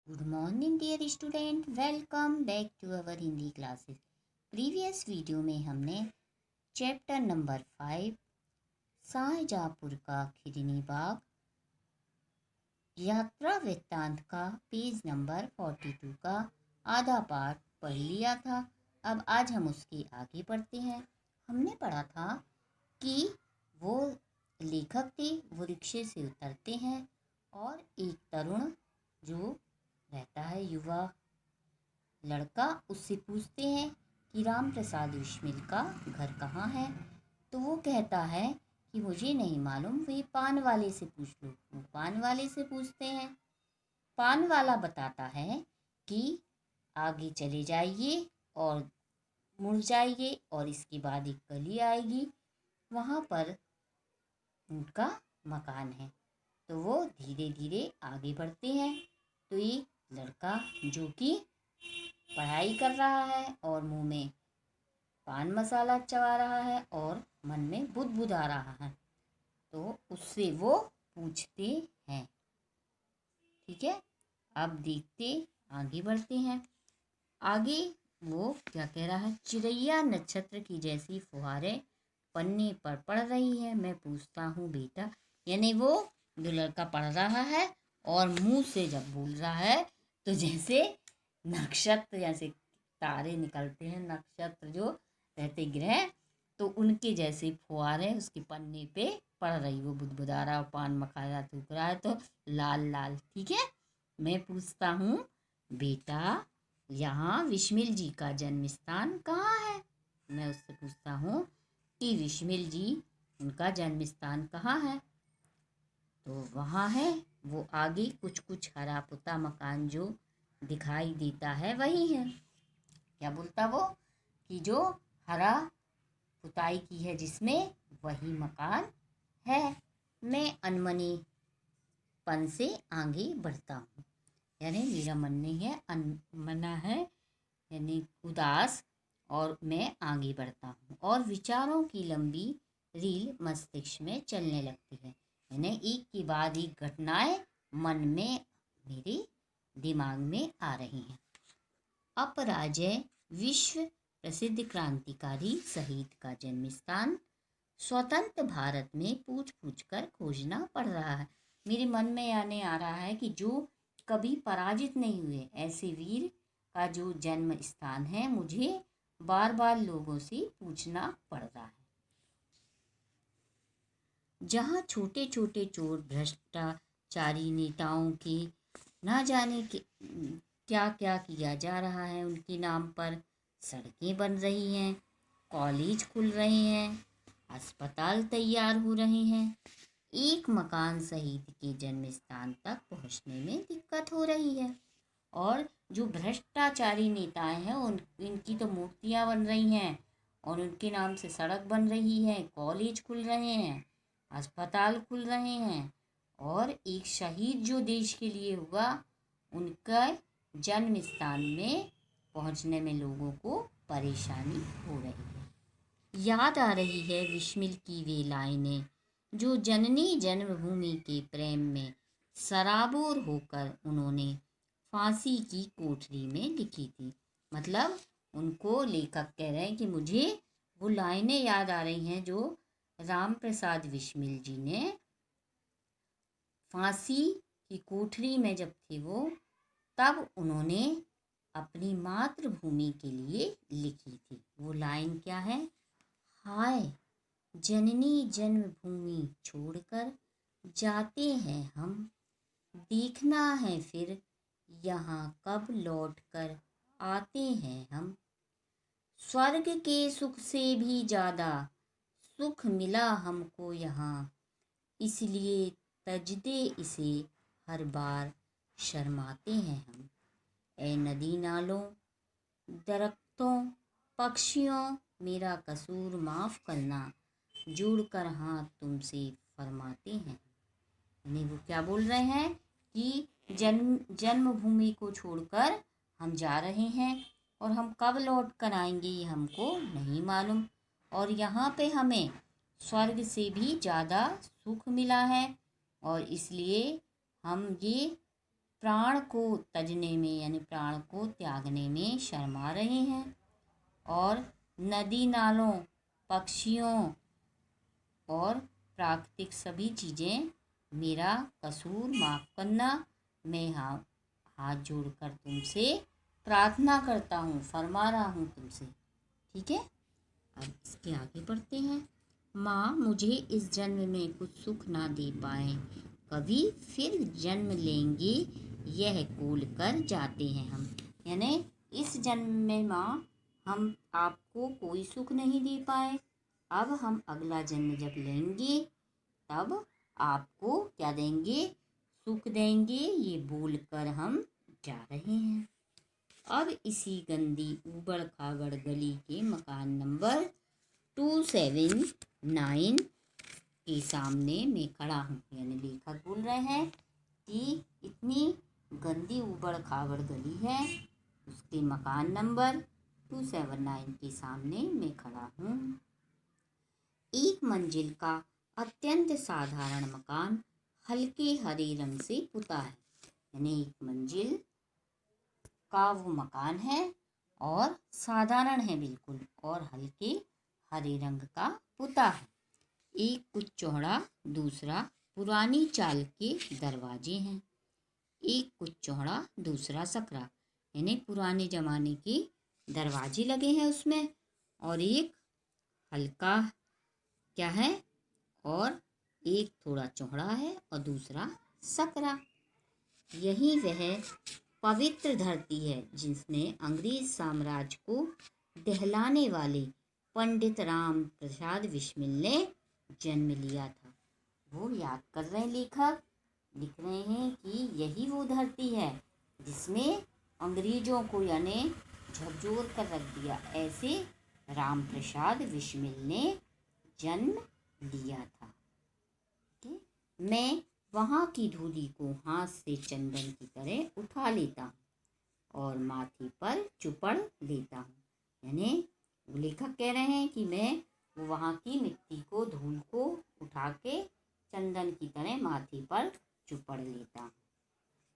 Good morning dear student, welcome back to our Hindi classes. Previous video में हमने chapter number 5 Shahjahanpur का खिरनी बाग यात्रा वृत्तांत का पेज नंबर 42 का आधा पार्ट पढ़ लिया था। अब आज हम उसके आगे पढ़ते हैं। हमने पढ़ा था कि वो लेखक थे, वो रिक्शे से उतरते हैं और एक तरुण जो रहता है युवा लड़का उससे पूछते हैं कि राम प्रसाद बिस्मिल का घर कहाँ है। तो वो कहता है कि मुझे नहीं मालूम, वे पान वाले से पूछ लो। वो पान वाले से पूछते हैं। पान वाला बताता है कि आगे चले जाइए और मुड़ जाइए और इसके बाद एक गली आएगी, वहाँ पर उनका मकान है। तो वो धीरे धीरे आगे बढ़ते हैं तो एक लड़का जो कि पढ़ाई कर रहा है और मुंह में पान मसाला चबा रहा है और मन में बुदबुदा रहा है, तो उससे वो पूछते हैं। ठीक है, अब देखते आगे बढ़ते हैं। आगे वो क्या कह रहा है, चिड़ैया नक्षत्र की जैसी फुहारें पन्ने पर पड़ रही है, मैं पूछता हूँ बेटा। यानी वो जो लड़का पढ़ रहा है और मुंह से जब बोल रहा है तो जैसे नक्षत्र, जैसे तारे निकलते हैं, नक्षत्र जो रहते ग्रह, तो उनके जैसे फुहारें उसके पन्ने पे पड़ रही। वो बुदबुदा रहा, पान मखाना थूक रहा है तो लाल लाल। ठीक है, मैं पूछता हूँ बेटा, यहाँ विस्मिल जी का जन्म स्थान कहाँ है। मैं उससे पूछता हूँ कि विस्मिल जी, उनका जन्म स्थान कहाँ है। तो वहाँ है, वो आगे कुछ कुछ हरा पुता मकान जो दिखाई देता है वही है। क्या बोलता वो कि जो हरा पुताई की है जिसमें, वही मकान है। मैं अनमनी पन से आगे बढ़ता हूँ, यानी मेरा मन नहीं है, अनमना है यानी उदास, और मैं आगे बढ़ता हूँ और विचारों की लंबी रील मस्तिष्क में चलने लगती है। यानी एक के बाद एक घटनाएं मन में, मेरे दिमाग में आ रही हैं। अपराजय विश्व प्रसिद्ध क्रांतिकारी शहीद का जन्म स्थान स्वतंत्र भारत में पूछ पूछ कर खोजना पड़ रहा है। मेरे मन में आने आ रहा है कि जो कभी पराजित नहीं हुए ऐसे वीर का जो जन्म स्थान है, मुझे बार बार लोगों से पूछना पड़ रहा है। जहाँ छोटे छोटे चोर भ्रष्टाचारी नेताओं के ना जाने के क्या क्या किया जा रहा है, उनके नाम पर सड़कें बन रही हैं, कॉलेज खुल रहे हैं, अस्पताल तैयार हो रहे हैं, एक मकान शहीद के जन्म स्थान तक पहुंचने में दिक्कत हो रही है। और जो भ्रष्टाचारी नेताएं हैं इनकी तो मूर्तियां बन रही हैं और उनके नाम से सड़क बन रही है, कॉलेज खुल रहे हैं, अस्पताल खुल रहे हैं, और एक शहीद जो देश के लिए हुआ, उनका जन्म स्थान में पहुंचने में लोगों को परेशानी हो रही है। याद आ रही है विस्मिल की वे लाइनें जो जननी जन्मभूमि के प्रेम में सराबोर होकर उन्होंने फांसी की कोठरी में लिखी थी। मतलब उनको लेखक कह रहे हैं कि मुझे वो लाइनें याद आ रही हैं जो राम प्रसाद बिस्मिल जी ने फांसी की कोठरी में जब थे वो, तब उन्होंने अपनी मातृभूमि के लिए लिखी थी। वो लाइन क्या है, हाय जननी जन्मभूमि छोड़कर जाते हैं हम, देखना है फिर यहाँ कब लौट कर आते हैं हम। स्वर्ग के सुख से भी ज़्यादा सुख मिला हमको यहाँ, इसलिए तजदे इसे हर बार शर्माते हैं हम। ए नदी नालों दरख्तों पक्षियों, मेरा कसूर माफ़ करना, जुड़ कर हाथ तुमसे फरमाते हैं। यानी वो क्या बोल रहे हैं कि जन्मभूमि को छोड़कर हम जा रहे हैं और हम कब लौट कर आएंगे ये हमको नहीं मालूम, और यहाँ पे हमें स्वर्ग से भी ज़्यादा सुख मिला है और इसलिए हम ये प्राण को तजने में यानी प्राण को त्यागने में शर्मा रहे हैं और नदी नालों, पक्षियों और प्राकृतिक सभी चीज़ें मेरा कसूर माफ़ करना। मैं हाथ जोड़कर तुमसे प्रार्थना करता हूँ, फरमा रहा हूँ तुमसे। ठीक है, अब इसके आगे बढ़ते हैं। माँ मुझे इस जन्म में कुछ सुख ना दे पाए, कभी फिर जन्म लेंगे यह बोल कर जाते हैं हम। यानी इस जन्म में माँ हम आपको कोई सुख नहीं दे पाए, अब हम अगला जन्म जब लेंगे तब आपको क्या देंगे, सुख देंगे, ये बोल कर हम जा रहे हैं। अब इसी गंदी ऊबड़ खाबड़ गली के मकान नंबर 279 के सामने मैं खड़ा हूँ। यानी लेखक बोल रहे हैं कि इतनी गंदी ऊबड़ खाबड़ गली है, उसके मकान नंबर 279 के सामने मैं खड़ा हूँ। एक मंजिल का अत्यंत साधारण मकान हल्के हरे रंग से पुता है। यानी एक मंजिल का वो मकान है और साधारण है बिल्कुल, और हल्के हरे रंग का पुता है। एक कुछ चौड़ा, दूसरा पुरानी चाल के दरवाजे हैं। एक कुछ चौड़ा, दूसरा सकरा, यानी पुराने जमाने के दरवाजे लगे हैं उसमें, और एक हल्का क्या है, और एक थोड़ा चौड़ा है और दूसरा सकरा। यही वह पवित्र धरती है जिसने अंग्रेज साम्राज्य को दहलाने वाले पंडित राम प्रसाद बिस्मिल ने जन्म लिया था। वो याद कर रहे हैं, लेखक लिख रहे हैं कि यही वो धरती है जिसमें अंग्रेजों को यानी झकझोर कर रख दिया, ऐसे राम प्रसाद बिस्मिल ने जन्म लिया था। मैं वहाँ की धूली को हाथ से चंदन की तरह उठा लेता हूँ और माथे पर चुपड़ लेता हूँ। यानी लेखक कह रहे हैं कि मैं वहाँ की मिट्टी को, धूल को उठा के चंदन की तरह माथे पर चुपड़ लेता हूँ।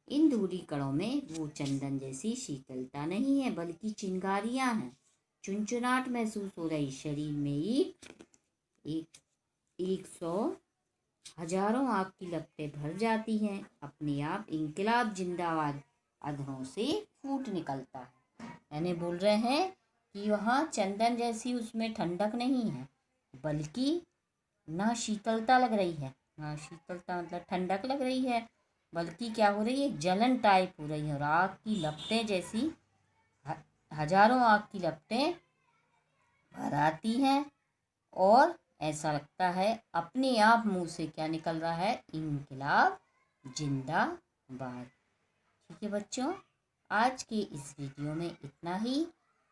इन धूली कणों में वो चंदन जैसी शीतलता नहीं है, बल्कि चिंगारियाँ हैं। चुनचुनाहट महसूस हो रही, शरीर में एक सौ हजारों आग की लपटें भर जाती हैं। अपने आप इंकलाब जिंदाबाद अधरों से फूट निकलता है। यानी बोल रहे हैं कि वहाँ चंदन जैसी उसमें ठंडक नहीं है, बल्कि ना शीतलता लग रही है, ना शीतलता मतलब ठंडक लग रही है, बल्कि क्या हो रही है, जलन टाइप हो रही है। और आग की लपटें जैसी हजारों आग की लपटें भर आती हैं और ऐसा लगता है अपने आप मुंह से क्या निकल रहा है, इंकलाब जिंदाबाद। ठीक है बच्चों, आज के इस वीडियो में इतना ही।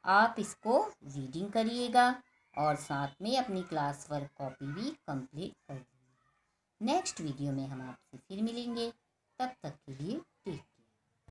आप इसको रीडिंग करिएगा और साथ में अपनी क्लास वर्क कॉपी भी कंप्लीट कर लीजिए। नेक्स्ट वीडियो में हम आपसे फिर मिलेंगे, तब तक के लिए टेक केयर।